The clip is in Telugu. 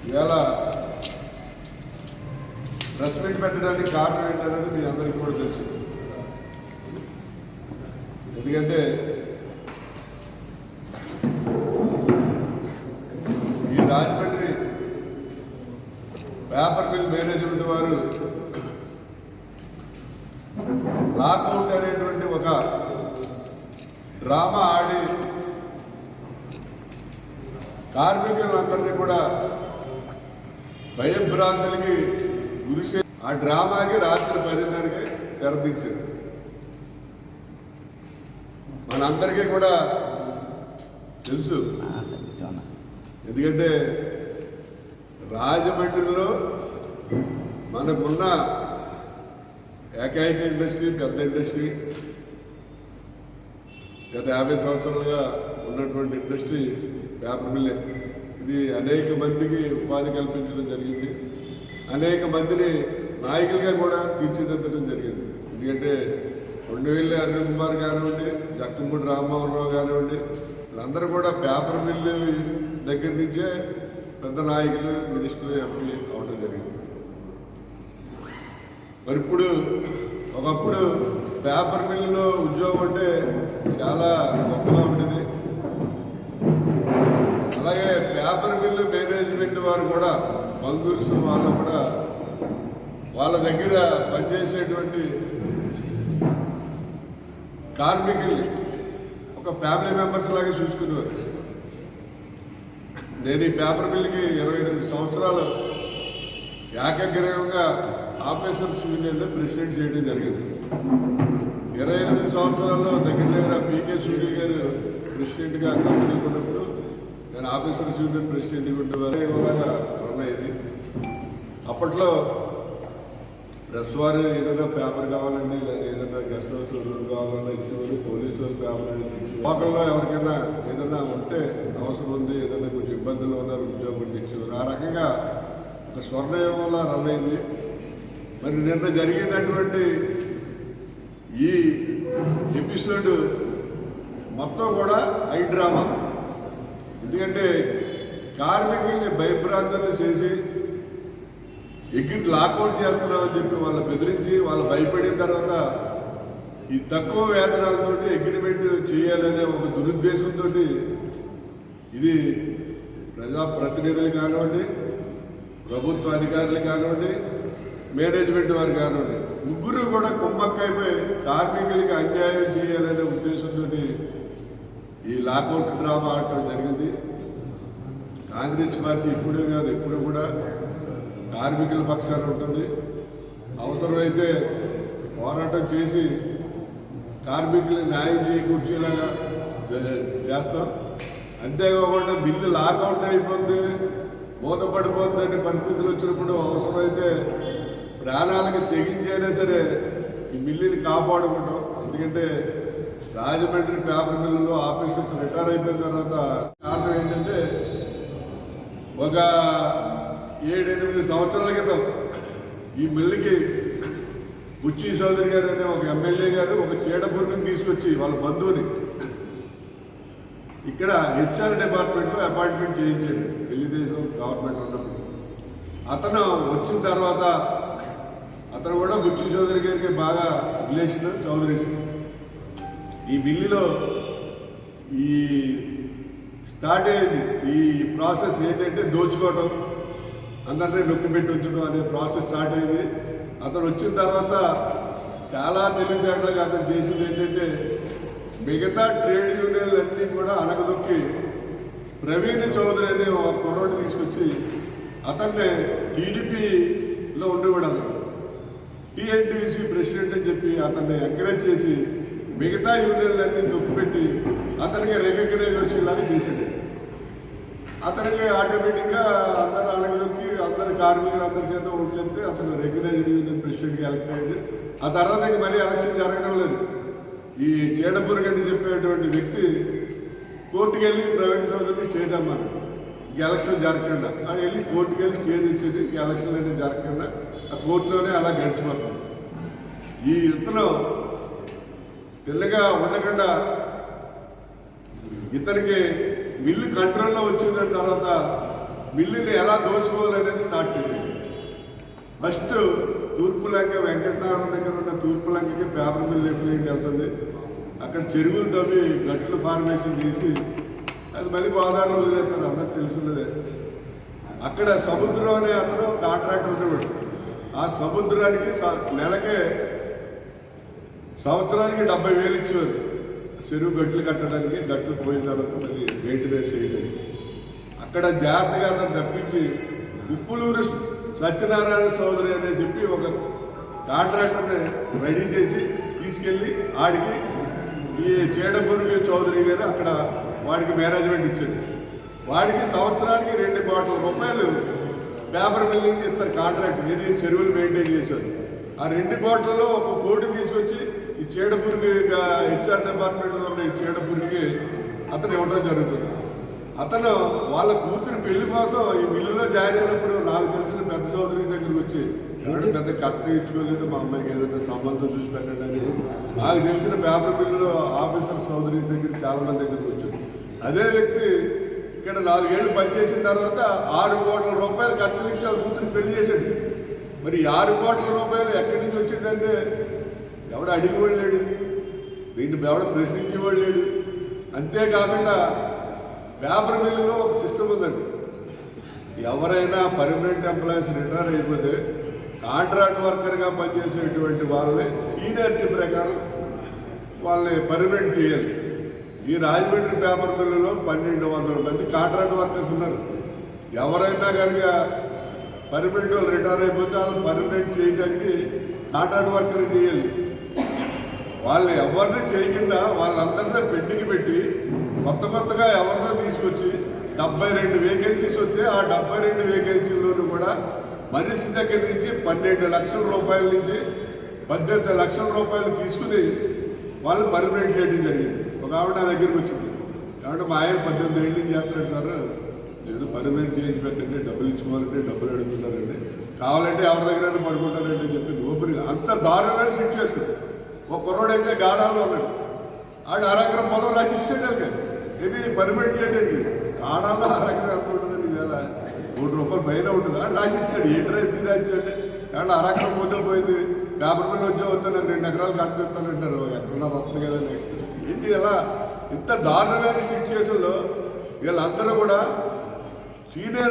ఇవాళ ప్రెస్ మీట్ పెట్టడానికి కారణం ఏంటనేది మీ అందరికీ కూడా తెలుసు. ఎందుకంటే ఈ రాజమండ్రి పేపర్ మిల్ మేనేజ్మెంట్ వారు లాకౌట్ అనేటువంటి ఒక డ్రామా ఆడి కార్మికులందరినీ కూడా భయభ్రాంతులకి గురిచే ఆ డ్రామాకి రాత్రి 10:30కి తెరదించారు. మనందరికీ కూడా తెలుసు. ఎందుకంటే రాజమండ్రిలో మనకున్న ఏకైక ఇండస్ట్రీ, పెద్ద ఇండస్ట్రీ, గత 50 సంవత్సరాలుగా ఉన్నటువంటి ఇండస్ట్రీ పేపర్ మిల్లే. ఇది అనేక మందికి ఉపాధి కల్పించడం జరిగింది. అనేక మందిని నాయకులుగా కూడా తీర్చిదిద్దడం జరిగింది. ఎందుకంటే 2000 అరవింద్ కుమార్ కానివ్వండి, జక్కంపూడి రామ్మోహన్ రావు కానివ్వండి, వీళ్ళందరూ కూడా పేపర్ మిల్లు దగ్గర నుంచే పెద్ద నాయకులు, మినిస్టర్లు, ఎంపీ అవడం జరిగింది. మరి ఇప్పుడు ఒకప్పుడు పేపర్ మిల్లులో ఉద్యోగం అంటే చాలా గొప్పగా ఉండేది. అలాగే పేపర్ మిల్లు మేనేజ్మెంట్ వారు కూడా బంధువులు వాళ్ళు కూడా వాళ్ళ దగ్గర పనిచేసేటువంటి కార్మికుల్ని ఒక ఫ్యామిలీ మెంబర్స్ లాగా చూసుకునేవారు. నేను ఈ పేపర్ మిల్లుకి 28 సంవత్సరాలు ఏకగ్రీవంగా ఆఫీసర్స్ యూనియన్లో ప్రెసిడెంట్ చేయడం జరిగింది. 28 సంవత్సరాల్లో దగ్గర పీకే సూర్య గారు ప్రెసిడెంట్గా కంపెనీకి ఉన్నప్పుడు నేను ఆఫీసర్స్ యూనియన్ ప్రెసిడెంట్గా ఉండేవారు రన్ అయ్యింది. అప్పట్లో ప్రెస్ వారు ఏదైనా పేపర్ కావాలండి, లేదా ఏదైనా గెస్ట్ హౌస్ రూమ్ కావాలన్నా ఇచ్చేవారు. పోలీసు వాళ్ళు పేపర్ ఇచ్చేవారు. లోకల్లో ఎవరికైనా ఏదైనా ఉంటే అవసరం ఉంది, ఏదైనా కొంచెం ఇబ్బందులు ఉన్నారు, ఉద్యోగం ఇచ్చేవారు. ఆ రకంగా ఒక స్వర్ణయుగంలో రన్ అయింది. మరి నిన్న జరిగినటువంటి ఈ ఎపిసోడ్ మొత్తం కూడా ఐ డ్రామా. ఎందుకంటే కార్మికుల్ని భయభ్రాంతులు చేసి ఎగ్జిట్ లాకౌట్ చేస్తున్నామని చెప్పి వాళ్ళు బెదిరించి వాళ్ళు భయపడిన తర్వాత ఈ తక్కువ వేతనాలతో అగ్రిమెంట్ చేయాలనే ఒక దురుద్దేశంతో ఇది ప్రజాప్రతినిధులు కానివ్వండి, ప్రభుత్వ అధికారులు కానివ్వండి, మేనేజ్మెంట్ వారు కానివ్వండి, ముగ్గురు కూడా కుమ్మక్కైపోయి కార్మికులకి అన్యాయం చేయాలనే ఉద్దేశంతో ఈ లాకౌట్ డ్రామా ఆడటం జరిగింది. కాంగ్రెస్ పార్టీ ఇప్పుడే కాదు, ఎప్పుడు కూడా కార్మికుల పక్షాన ఉంటుంది. అవసరమైతే పోరాటం చేసి కార్మికులు న్యాయం చేకూర్చేలాగా చేస్తాం. అంతేకాకుండా బిల్లు లాకౌట్ అయిపోతుంది, మూతపడిపోతుందనే పరిస్థితులు వచ్చినప్పుడు అవసరమైతే ప్రాణాలకు తెగించైనా సరే ఈ మిల్లుని కాపాడుకుంటాం. ఎందుకంటే రాజమండ్రి పేపర్ మిల్లులో ఆఫీసర్స్ రిటైర్ అయిపోయిన తర్వాత కారణం ఏంటంటే ఒక 7-8 సంవత్సరాల క్రితం ఈ మిల్లుకి బుచ్చి చౌదరి గారు అనే ఒక ఎమ్మెల్యే గారు ఒక చీడపురుగుని తీసుకొచ్చి వాళ్ళ బంధువుని ఇక్కడ హెచ్ఆర్ డిపార్ట్మెంట్లో అపాయింట్మెంట్ చేయించాడు. తెలుగుదేశం గవర్నమెంట్ ఉన్నప్పుడు అతను వచ్చిన తర్వాత అతను కూడా బుచ్చి చౌదరి గారికి బాగా రిలేషన్. చౌదరీస్ ఈ మిల్లులో ఈ స్టార్ట్ అయ్యేది ఈ ప్రాసెస్ ఏంటంటే దోచుకోవటం, అందరినీ నొక్కి పెట్టి ఉంచడం అనే ప్రాసెస్ స్టార్ట్ అయింది. అతను వచ్చిన తర్వాత చాలా తెలివితేటలుగా అతను చేసింది ఏంటంటే మిగతా ట్రేడ్ యూనియన్లన్నీ కూడా అనగదొక్కి ప్రవీణ్ చౌదరి అనే ఒక కుర్రోడు తీసుకొచ్చి అతన్ని టీడీపీలో ఉండేవాడు. అతను టీఎన్టీసీ ప్రెసిడెంట్ అని చెప్పి అతన్ని ఎంకరేజ్ చేసి మిగతా యూనియన్లన్నీ తొక్కిపెట్టి అతనికి రికగ్నైజ్ వచ్చేలాగా చేశాడు. అతనికి ఆటోమేటిక్గా అందరు అడగలకి అందరి కార్మికులు అందరి చేత ఓట్లు వెళ్తే అతను రెగ్యులర్ యూనియన్ ప్రెసిడెంట్గా ఎలక్ట్ అయ్యింది. ఆ తర్వాత మళ్ళీ ఎలక్షన్ జరగడం లేదు. ఈ చీడపురుగు అని చెప్పేటువంటి వ్యక్తి కోర్టుకు వెళ్ళి ప్రైవేట్ చౌదరిని స్టే తెమ్మని ఎలక్షన్ జరగకుండా అని వెళ్ళి కోర్టుకు వెళ్ళి స్టే తెచ్చింది. ఎలక్షన్ అనేది జరగకుండా ఆ కోర్టులోనే అలా గడిచిపోతుంది. ఈ ఇతను తెల్లగా ఉండకుండా ఇతనికి మిల్లు కంట్రోల్లో వచ్చిన తర్వాత మిల్లుని ఎలా దోచుకోవాలనేది స్టార్ట్ చేసింది. ఫస్ట్ తూర్పు లంక వెంకటనారాయణ దగ్గర ఉన్న తూర్పు లంకకి పేపర్ మిల్ ఎఫ్లెంట్ వెళ్తుంది. అక్కడ చెరువులు తవ్వి గట్లు ఫార్మేషన్ తీసి అది మళ్ళీ గోదావరిలో వదిలేస్తారు, అందరికి తెలుసున్నదే. అక్కడ సముద్రం అనే అతను కాంట్రాక్టర్ ఉండేవాడు. ఆ సముద్రానికి నెలకే సంవత్సరానికి 70,000 ఇచ్చేవారు చెరువు గట్లు కట్టడానికి, గట్లు పోయిన తర్వాత మళ్ళీ మెయింటెనెన్స్ చేయడానికి. అక్కడ జాగ్రత్తగా అతను తప్పించి ఉప్పులూరు సత్యనారాయణ చౌదరి అనే చెప్పి ఒక కాంట్రాక్టర్ని రెడీ చేసి తీసుకెళ్ళి ఆడికి ఈ చేడపురుగు చౌదరి గారు అక్కడ వాడికి మేనేజ్మెంట్ ఇచ్చాడు. వాడికి సంవత్సరానికి 2 కోట్ల రూపాయలు పేపర్ మిల్లింగ్ ఇస్తారు కాంట్రాక్ట్. ఏది చెరువులు మెయింటైన్ చేశారు. ఆ 2 కోట్లలో ఒక కోటి తీసుకొచ్చి ఈ చేడపురుగు హెచ్ఆర్ డిపార్ట్మెంట్లో ఉన్న ఈ చేడపురుగుకి అతను ఇవ్వడం జరుగుతుంది. అతను వాళ్ళ కూతురు పెళ్లి కోసం ఈ మిల్లులో జాయిన్ అయినప్పుడు నాకు తెలిసిన పెద్ద చౌదరి దగ్గరికి వచ్చి ఎవరైనా పెద్ద కట్ట ఇచ్చుకోలేదు, మా అమ్మాయికి ఏదైనా సంబంధం చూసి పెట్టండి అని నాకు తెలిసిన పేపర్ మిల్లులో ఆఫీసర్ చౌదరి దగ్గర చాలా మంది దగ్గరికి వచ్చాడు. అదే వ్యక్తి ఇక్కడ 4 ఏళ్ళు పనిచేసిన తర్వాత 6 కోట్ల రూపాయలు కట్టలు ఇచ్చి వాళ్ళ కూతురు పెళ్లి చేశాడు. మరి 6 కోట్ల రూపాయలు ఎక్కడి నుంచి వచ్చిందంటే ఎవడు అడిగేవాడు లేడు, దీన్ని ఎవడ ప్రశ్నించేవాడు లేడు. అంతేకాకుండా పేపర్ మిల్లులో ఒక సిస్టమ్ ఉందండి. ఎవరైనా పర్మనెంట్ ఎంప్లాయీస్ రిటైర్ అయిపోతే కాంట్రాక్ట్ వర్కర్గా పనిచేసేటువంటి వాళ్ళని సీనియారిటీ ప్రకారం వాళ్ళని పర్మనెంట్ చేయాలి. ఈ రాజమండ్రి పేపర్ మిల్లులో 1,200 మంది కాంట్రాక్ట్ వర్కర్స్ ఉన్నారు. ఎవరైనా కనుక పర్మనెంట్ వాళ్ళు రిటైర్ అయిపోతే వాళ్ళని పర్మనెంట్ చేయడానికి కాంట్రాక్ట్ వర్కర్ చేయాలి. వాళ్ళు ఎవరిని చేయకుండా వాళ్ళందరినీ పెండింగ్ పెట్టి కొత్తగా ఎవరినో తీసుకొచ్చి 72 వేకెన్సీస్ వస్తే ఆ 72 వేకెన్సీలోనూ కూడా మనిషి దగ్గర నుంచి 12 లక్షల రూపాయల నుంచి 18 లక్షల రూపాయలు తీసుకుని వాళ్ళు పర్మనెంట్ చేయడం జరిగింది. ఒక ఆవిడ నా దగ్గరికి వచ్చింది. కాబట్టి మా ఆయన 18 ఏళ్ళ నుంచి చేస్తున్నాడు సార్, నేను పర్మనెంట్ చేయించి పెట్టండి, డబ్బులు ఇచ్చుకోవాలంటే డబ్బులు అడుగుతున్నారండి, కావాలంటే ఎవరి దగ్గర పడుకుంటారండి అని చెప్పి ఓపెన్ అంత దారుణమైన సిచ్యువేషన్. ఒక కుర్రోడైతే గాడాల్లో ఉన్నాడు, ఆడు అరెకరం పొలం రాసిచ్చేదానికి ఇది పర్మనెంట్ చేయడానికి. గాడాల్లో అరెకరం ఎంత ఉంటుందండి, వేళ 3 రూపాయలు పైన ఉంటుంది. ఆడు రాసిచ్చాడు. ఏంటో ఎందుకు రాసిచ్చాడు, ఏమన్నా అరెకరం పోతే పోయింది, పేపర్ మిల్ వచ్చే వస్తే నాకు 2 ఎకరాలు కట్టిస్తానంటారు, ఎక్కడన్నా వస్తుంది కదా నెక్స్ట్ ఏంటి. ఇలా ఇంత దారుణమైన సిచ్యువేషన్లో వీళ్ళందరూ కూడా సీనియర్